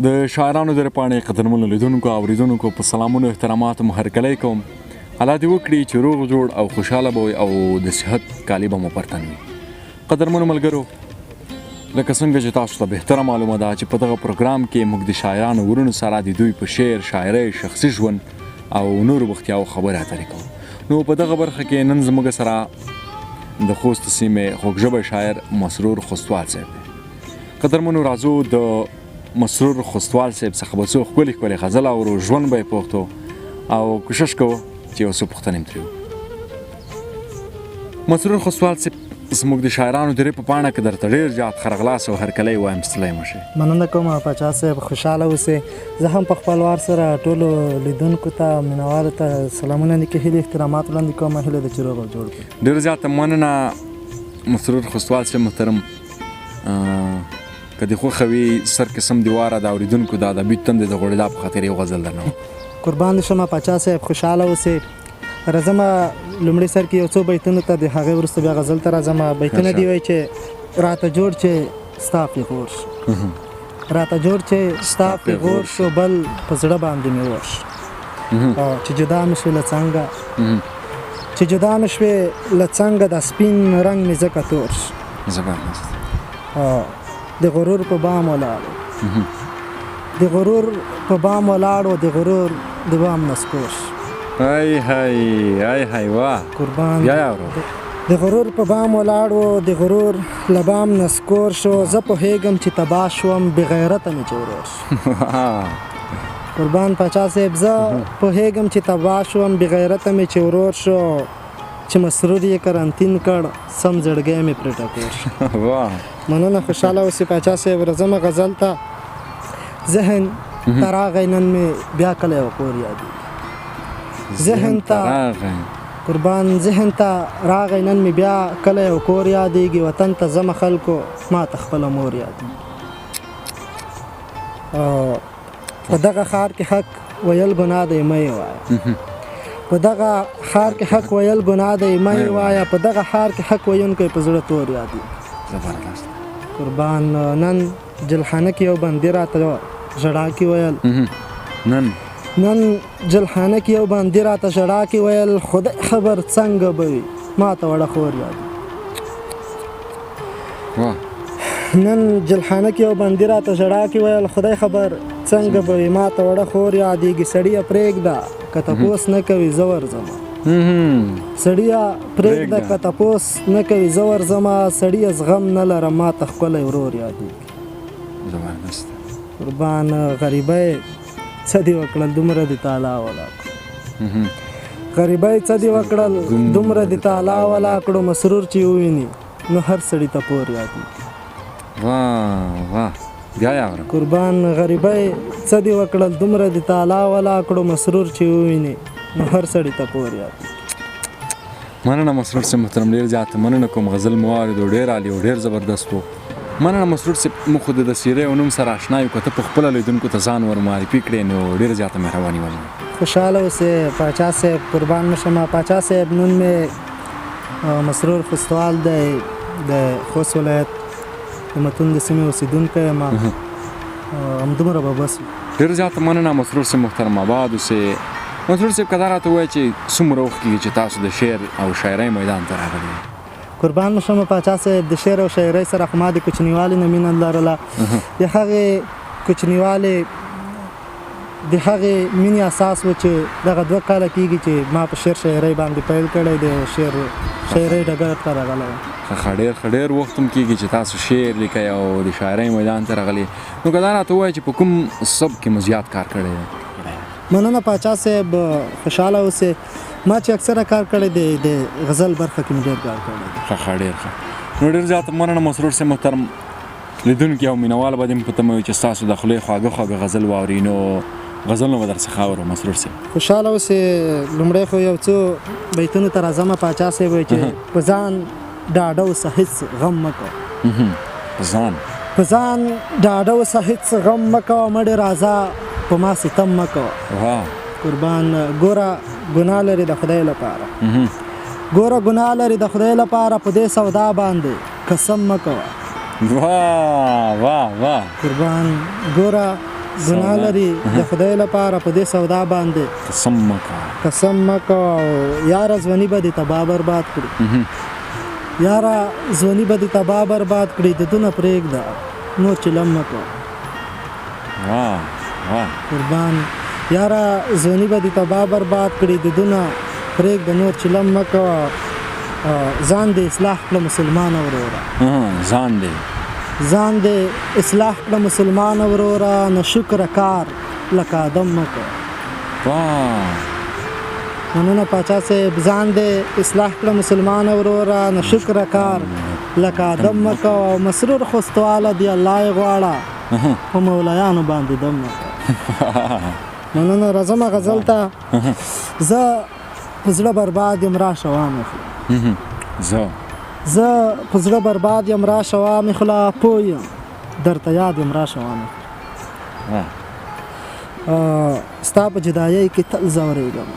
د شاعرانو درې پاڼې قدرمنو لیدونکو او اورېدونکو په سلامونو احتراماتو مو هرکلی کوم. الله دې وکړي چې روغ جوړ او خوشحاله به وي او د صحت کالي به مو پرتن وي. قدرمنو ملګرو، لکه څنګه چې تاسو ته بهتره معلومه ده چې په دغه پروګرام کې موږ د شاعرانو ورونو سره د دوی په شعر، شاعرۍ، شخصي ژوند او نورو بختیاو خبرې اترې کوو. نو په دغه برخه کې نن زموږ سره د خوست سیمې خوږژبی شاعر مسرور خوستوال صاحب دی. قدرمنو راځو د مسرور خوستوال صاحب څخه به څو ښکلې ښکلې غزل اورو، ژوند به یې پوښتو او کوشش کوو چې یو څه پوښتنې هم ترې وکړو. مسرور خوستوال صاحب، زموږ د شاعرانو درې په پاڼه کې درته ډېر زیات ښه او هرکلی وایم، ستړی مه شئ. مننه کوم پاچا صاحب، خوشحاله اوسئ. زه هم په خپل وار سره ټولو لیدونکو ته، مینوالو ته سلامونه لیکي، هیلې احترامات وړاندې کوم، هیله ده چې روغ او جوړ کړي. ډېر زیاته مننه مسرور خوستوال صاحب محترم. که دې خوښه وي سر قسم دیواره د اورېدونکو د ادبي تندې د غوړېدا په خاطر یو غزل درنه قربان دې شمه پاچا صاحب، خوشحاله اوسئ. راځمه لومړي سر کې یو څو بیتونو ته، د هغې وروسته بیا غزل ته راځمه. بیتونه دې وایي چې راته جوړ چې ستا پیغور شو، راته جوړ چې ستا پیغور شو، بل په زړه باندې مې اور شو، چې جدا مې شوې له څنګه، چې جدا مې شوې له څنګه، د سپین رنګ مې ځکه تور شو. زبردست. د غرور په بام ولاړو، د غرور په بام ولاړو، د غرور د بام نسکور شو. ای های واه قربان بیا یې اورو. د غرور په بام ولاړو، د غرور له بام نسکور شو، زه پوهېږم چې تباه شوم، بې غیرته مې چې ورور شو. قربان پاچا صاحب، زه پوهېږم چې تباه شوم، بې غیرته مې چې ورور شو، چې مسرور یې کرنتین کړ، سم زړګی مې پرې ټکور شو. واه مننه، خوشحاله اوسئ پاچا صاحب. راځمه غزل ته. ذهن ته راغی نن مې بیا کله یو کور یادېږي، ذهن ته قربان، ذهن ته راغی نن مې بیا کله یو کور یادېږي، وطن ته ځمه خلکو ما ته خپله مور یادېږي. په دغه ښار کې حق ویل ګناه دی مه یې وایه، په دغه ښار کې حق ویل ګناه دی مه یې وایه، په دغه ښار کې حق ویونکی په زړه تور یادېږي. زبردست. قربان نن جلخانه کې یو بندي راته ژړا کې ویل، نن جلخانه کې یو بندي راته ژړا کې ویل، خدای خبر څنګه به وي ما ته وړه خور یادېږي. نن جلخانه کې یو بندي راته ژړا کې ویل، خدای خبر څنګه به وي ما ته وړه خور یادېږي. سړیه پرېږده که تپوس نه کوي زه ورځمه، سړیه پرېږده که تپوس نه کوي زه ورځمه، سړیه زغم نه لرم ما ته ښکلی ورور یادېږي. زبردست. قربان غریبۍ څه دې وکړل دومره دې تعالی ولا کړو، غریبۍ څه دې وکړل دومره دې تعالی ولا کړو، مسرور چې وویني نو هر سړي ته پور یادېږي. واه بیا یې اورم. قربان غریبۍ څه دې وکړل دومره دې تعالی ولا کړو، مسرور چې وویني نو هر سړي ته پور یادېږي. مننه مسرور صاحب محترم، ډېر زیاته مننه کوم. غزل مو واورېدو، ډېر عالي او ډېر زبردست و. مننه مسرور صاحب، موږ خو د سیرې او نوم سره اشنا یو، که ته پخپله لیدونکو ته ځان ور معرفي کړې نو ډېره زیاته مهرباني وکړه. خوشحاله اوسئ پاچا صاحب، قربان مه شمه. پاچا صاحب نن مې مسرور خوستوال دی، د خوست ولایت د متون د سیمې اوسېدونکی یم، همدومره به بس وي. ډېر زیاته مننه مسرور صاحب محترم، آباد اوسئ. مسرور صاحب که دا راته ووایه چې څومره وخت کېږي چې تاسو د شعر او شاعرۍ میدان ته راغلي؟ قربان مه شمه پاچا صاحب، د شعر او شاعرۍ سره خو ما د کوچنیوالي نه مینه لرله، د هغې کوچنیوالې د هغې مینې اساس و چې دغه 2 کاله کېږي چې ما په شعر شاعرۍ باندې پیل کړی، د شعر شاعرۍ ډګر ته راغلی یم. ښه ډېر وخت هم کېږي چې تاسو شعر لیکئ او د شاعرۍ میدان ته راغلي. نو که دا راته ووایه چې په کوم سبک کې مو زیات کار کړی دی؟ مننه پاچا صاحب، خوشحاله اوسئ. ما چې اکثره کار کړی دی د غزل برخه کې مې ډېر کار کړی دی. ښه ډېر ښه. نو ډېر زیاته مننه مسرور صاحب محترم. لیدونکي او مینوال به دې په تمه وي چې ستاسو د خولې خواږه غزل واوري، نو غزلونه به درڅخه اورو مسرور صاحب. خوشحاله اوسئ. لومړی خو یو څو بیتونو ته راځمه پاچا صاحب، وایي چې په ځان ډاډه اوسه هېڅ غم مه کوه، په ځان ډاډه اوسه هېڅ غم مه کوه، مړې راځه په ما ستم مه کوه. قربان ګوره ګناه لري د خدای لپاره، ګوره ګناه لري د خدای لپاره، په دې سودا باندې قسم مه کوه. واه قربان ګوره ګناه لري د خدای لپاره په دې سودا باندې قسم مه کوه او یاره ځواني به دې تباه برباد کړي یاره ځواني به دې تباه برباد کړي د دونه پرېږده نور چلم مه کوه قربان یاره ځواني به دې تباه برباد کړي د دونه پرېږده نور چلم مه کوه ځان دې اصلاح کړه مسلمانه وروره ځان دې اصلاح کړه مسلمانه وروره نه شکره کار لکه آدم مه کوه مننه پاچا صاحب ځان دې اصلاح کړه مسلمانه وروره نه شکره کار لکه آدم مه کوه او مسرور خوستواله دی الله یې غواړه په مولایانو باندې دم مه کوه مننه راځمه غزل ته زه په زړه برباد یم راشه وامخله زه په زړه برباد یم راشه وامخله پوه یم درته یاد یم راشه وامخله ستا په جدایۍ کې تل ځورېږم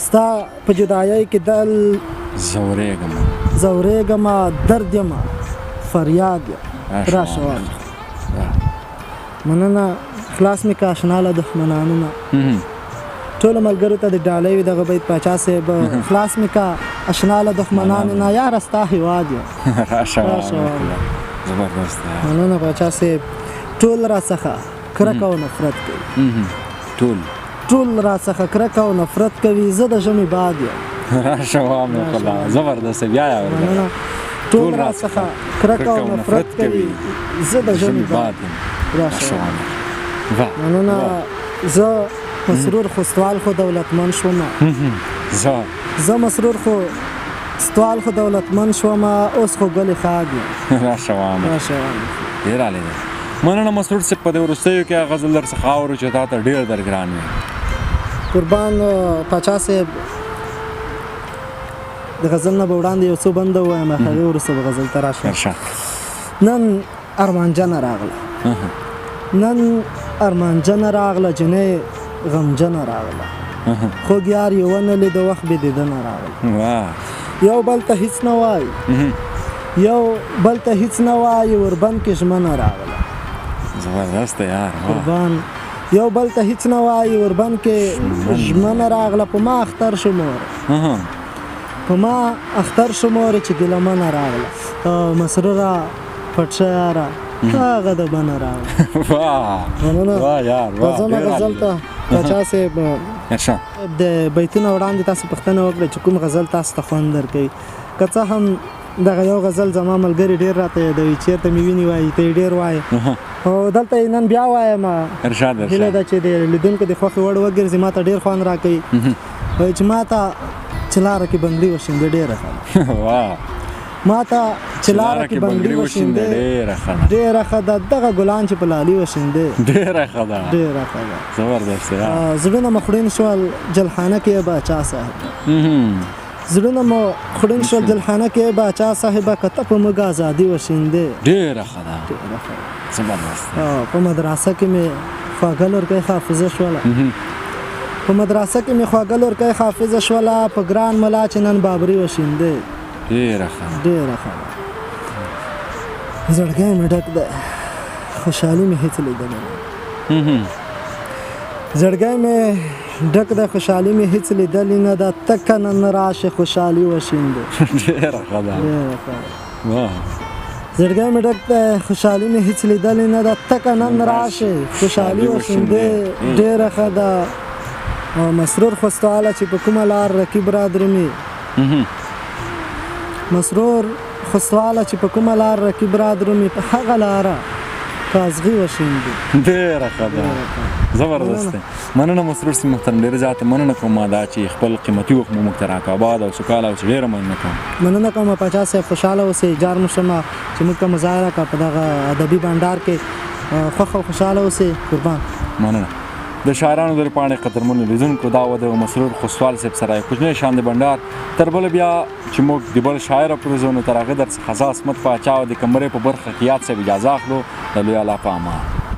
ستا په جدایۍ کې تل ځورېږم درد یم فریاد یم راشه وامخله مننه خلاص مې که اشنا له دښمنانو نه ټولو ملګرو ته د ډالۍ وي دغه بیت پاچا صاحب خلاص مې که اشنا له دښمنانو نه یاره ستا هېواد یم مننه پاچا صاحب ټول راڅخه کرکه او نفرت کوي ټول راڅخه کرکه او نفرت کوي زه د ژمي باد یم مننه ټول راڅخه کرکه او نفرت کوي زه د ژمي باد یم مننه زه مسرور خوستوال خو دولتمن شومه زه مسرور خوستوال خو دولتمن شومه اوس خو ګلې خاګ یم مننه مسرور صاحب په دې وروستیو کې غزل درڅخه اورو چې تا ته ډېر درګران وي قربان پاچا صاحب د غزل نه به وړاندې یو څو بنده ووایم هغې وروسته به غزل ته راشم نن ارمانجنه راغله جنۍ غمجنه راغله خوږ یار یې ونه لید وخت بې دیدنه راغله یو بل ته هیڅ نه وایي وربند کې ژمنه راغله قربان یو بل ته هیڅ نه وایي وربند کې ژمنه راغله په ما اختر شو مور چې ګیلمنه راغله مسروره پټ شه یاره هغه د بنه راغله راځمه غزل ته پاچا صاحب د بیتونو وړاندې تاسو پوښتنه وکړه چې کوم غزل تاسو ته خوند درکوي که څه هم دغه یو غزل زما ملګري ډېر راته یادوي چېرته مې ویني وایي ته یې ډېر وایې او دلته یې نن بیا وایم هیله ده چې د لیدونکو د خوښې وړ وګرځي ما ته ډېر خوند راکوي وایي چې ما ته چې لاره کې بنګړي وشیندې ډېره ښه ما ته چې لاره کې بنګړي وشیندې ډېره ښه ده دغه ګلان چې په لالي وشیندې ډېره ښه ده زړونه مو خوړین شول جلخانه کې باچا صاحب زړونه مو خوړین شول جلخانه کې باچا صاحب که ته په موږ ازادي وشیندې ډېره ښه ده په مدرسه کې مې خواږه لورکۍ حافظه شوله په ګران ملا چې نن بابري وشیندې ډېره ښه زړګی مې ډک ده خوشحالي مې هېڅ لیدلې نه زړګی مې ډک ده خوشحالي مې هېڅ لیدلې نه ده ته که نن راشې خوشحالي وشیندې زړګی مې ډک ده خوشحالي مې هېڅ لیدلې نه ده ته که نن راشې خوشحالي وشیندې ډېره ښه ده مسرور خوستواله چې په کومه لار رقیب را درومي په هغه لاره کازغي وشیندې ډېره ښه ده زبردست دی مننه مسرور صاحب محترم ډېره زیاته مننه کوم دا چې خپل قیمتي وخت مو موږ ته راکړ آباد او سوکاله اوسې ډېره مننه کوم پاچا صاحب خوشحاله اوسئ جار مو شمه چې موږ ته مظاهره کړه په دغه ادبي بنډار کې خوښ او خوشحاله اوسئ قربان مننه د شاعرانو در پاڼې قدرمنو لیدونکو دا و د مسرور خوستوال صاحب سره کوچنی شان د بنډار تر بله بیا چې موږ د بل شاعر پرزو نو تر هغه درڅخه زه عصمت پاچا او د کمرې په برخه کې یاد صاحب اجازه اخلو د لوی الله په امان